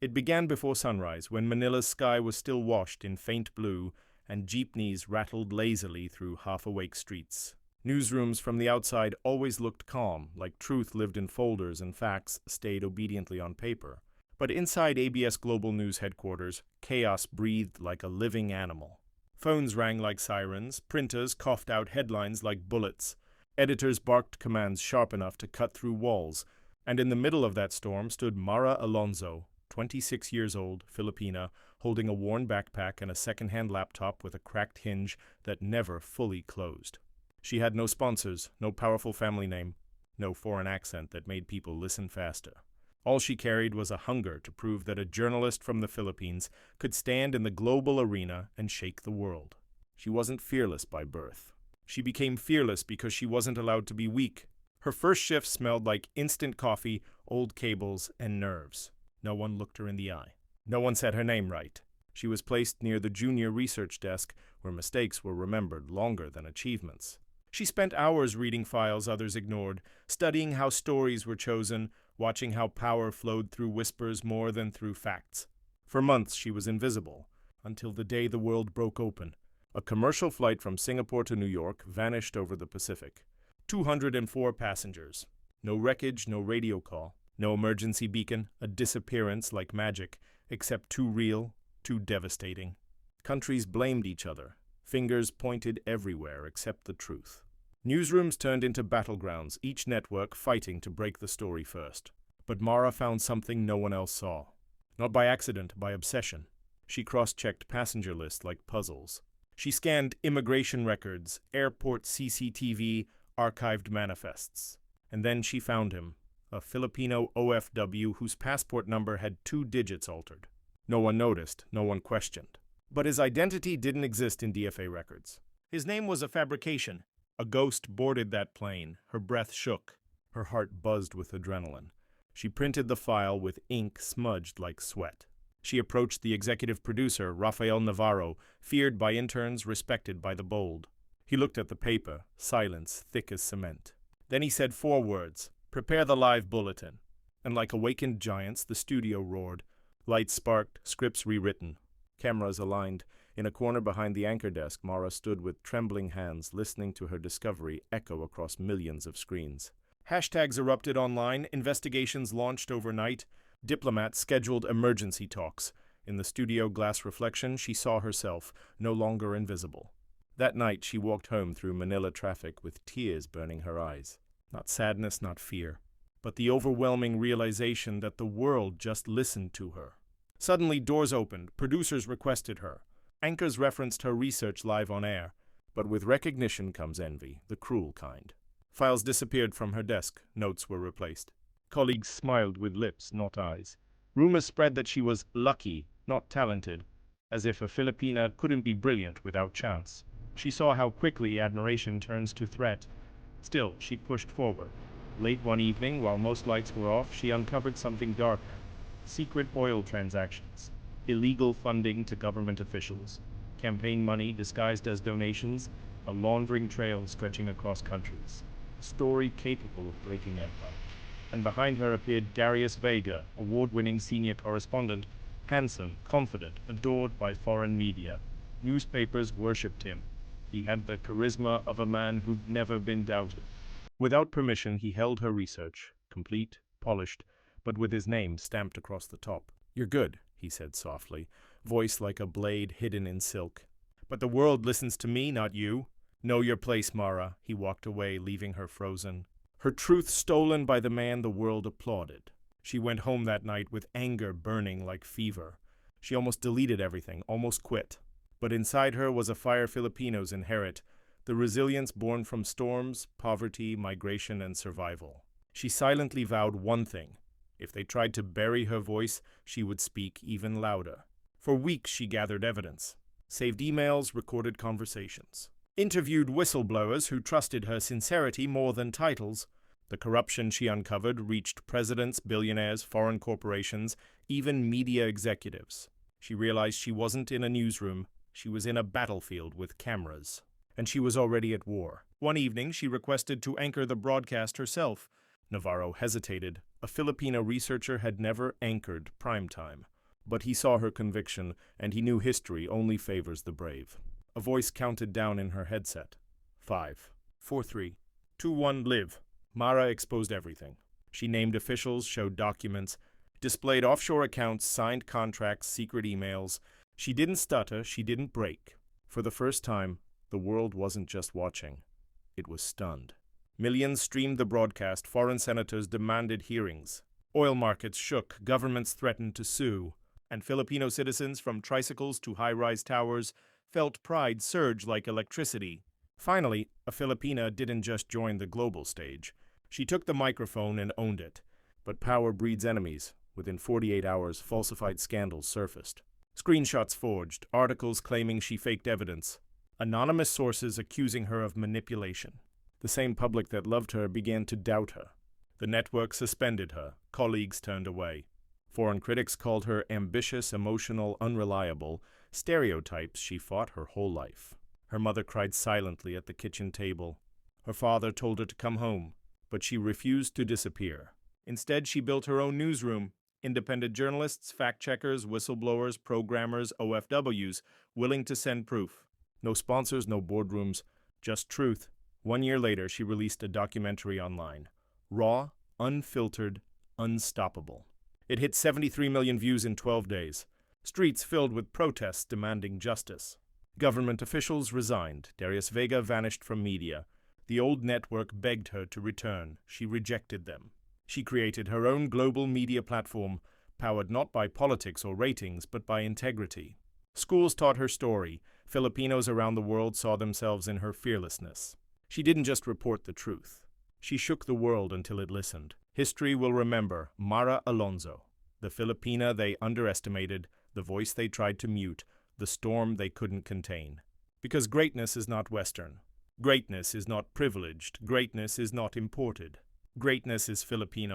It began before sunrise, when Manila's sky was still washed in faint blue and jeepneys rattled lazily through half-awake streets. Newsrooms from the outside always looked calm, like truth lived in folders and facts stayed obediently on paper. But inside ABS Global News headquarters, chaos breathed like a living animal. Phones rang like sirens, printers coughed out headlines like bullets, editors barked commands sharp enough to cut through walls, and in the middle of that storm stood Mara Alonzo, 26 years old, Filipina, holding a worn backpack and a second-hand laptop with a cracked hinge that never fully closed. She had no sponsors, no powerful family name, no foreign accent that made people listen faster. All she carried was a hunger to prove that a journalist from the Philippines could stand in the global arena and shake the world. She wasn't fearless by birth. She became fearless because she wasn't allowed to be weak. Her first shift smelled like instant coffee, old cables, and nerves. No one looked her in the eye. No one said her name right. She was placed near the junior research desk, where mistakes were remembered longer than achievements. She spent hours reading files others ignored, studying how stories were chosen, watching how power flowed through whispers more than through facts. For months she was invisible, until the day the world broke open. A commercial flight from Singapore to New York vanished over the Pacific. 204 passengers. No wreckage, no radio call, no emergency beacon, a disappearance like magic, except too real, too devastating. Countries blamed each other. Fingers pointed everywhere except the truth. Newsrooms turned into battlegrounds, each network fighting to break the story first. But Mara found something no one else saw. Not by accident, by obsession. She cross-checked passenger lists like puzzles. She scanned immigration records, airport CCTV, archived manifests. And then she found him, a Filipino OFW whose passport number had 2 digits altered. No one noticed, no one questioned. But his identity didn't exist in DFA records. His name was a fabrication. A ghost boarded that plane. Her breath shook. Her heart buzzed with adrenaline. She printed the file with ink smudged like sweat. She approached the executive producer, Rafael Navarro, feared by interns, respected by the bold. He looked at the paper, silence thick as cement. Then he said 4 words, "Prepare the live bulletin." And like awakened giants, the studio roared. Lights sparked, scripts rewritten. Cameras aligned. In a corner behind the anchor desk, Mara stood with trembling hands, listening to her discovery echo across millions of screens. Hashtags erupted online, investigations launched overnight, diplomats scheduled emergency talks. In the studio glass reflection, she saw herself, no longer invisible. That night, she walked home through Manila traffic with tears burning her eyes. Not sadness, not fear, but the overwhelming realization that the world just listened to her. Suddenly, doors opened, producers requested her. Anchors referenced her research live on air. But with recognition comes envy, the cruel kind. Files disappeared from her desk, notes were replaced. Colleagues smiled with lips, not eyes. Rumors spread that she was lucky, not talented, as if a Filipina couldn't be brilliant without chance. She saw how quickly admiration turns to threat. Still, she pushed forward. Late one evening, while most lights were off, she uncovered something darker. Secret oil transactions, illegal funding to government officials, campaign money disguised as donations, a laundering trail stretching across countries. A story capable of breaking empire. And behind her appeared Darius Vega, award-winning senior correspondent, handsome, confident, adored by foreign media. Newspapers worshipped him. He had the charisma of a man who'd never been doubted. Without permission, he held her research, complete, polished, but with his name stamped across the top. "You're good," he said softly, voice like a blade hidden in silk. "But the world listens to me, not you. Know your place, Mara." He walked away, leaving her frozen. Her truth stolen by the man the world applauded. She went home that night with anger burning like fever. She almost deleted everything, almost quit. But inside her was a fire Filipinos inherit, the resilience born from storms, poverty, migration, and survival. She silently vowed one thing. If they tried to bury her voice, she would speak even louder. For weeks she gathered evidence, saved emails, recorded conversations, interviewed whistleblowers who trusted her sincerity more than titles. The corruption she uncovered reached presidents, billionaires, foreign corporations, even media executives. She realized she wasn't in a newsroom, she was in a battlefield with cameras. And she was already at war. One evening, she requested to anchor the broadcast herself. Navarro hesitated. A Filipino researcher had never anchored primetime. But he saw her conviction, and he knew history only favors the brave. A voice counted down in her headset. 5, 4, 3, 2, 1, live. Mara exposed everything. She named officials, showed documents, displayed offshore accounts, signed contracts, secret emails. She didn't stutter, she didn't break. For the first time, the world wasn't just watching. It was stunned. Millions streamed the broadcast, foreign senators demanded hearings. Oil markets shook, governments threatened to sue, and Filipino citizens, from tricycles to high-rise towers, felt pride surge like electricity. Finally, a Filipina didn't just join the global stage. She took the microphone and owned it. But power breeds enemies. Within 48 hours, falsified scandals surfaced. Screenshots forged, articles claiming she faked evidence, anonymous sources accusing her of manipulation. The same public that loved her began to doubt her. The network suspended her. Colleagues turned away. Foreign critics called her ambitious, emotional, unreliable, stereotypes she fought her whole life. Her mother cried silently at the kitchen table. Her father told her to come home, but she refused to disappear. Instead, she built her own newsroom. Independent journalists, fact-checkers, whistleblowers, programmers, OFWs, willing to send proof. No sponsors, no boardrooms, just truth. 1 year later, she released a documentary online. Raw, unfiltered, unstoppable. It hit 73 million views in 12 days. Streets filled with protests demanding justice. Government officials resigned. Darius Vega vanished from media. The old network begged her to return. She rejected them. She created her own global media platform, powered not by politics or ratings, but by integrity. Schools taught her story. Filipinos around the world saw themselves in her fearlessness. She didn't just report the truth. She shook the world until it listened. History will remember Mara Alonzo, the Filipina they underestimated, the voice they tried to mute, the storm they couldn't contain. Because greatness is not Western. Greatness is not privileged. Greatness is not imported. Greatness is Filipino.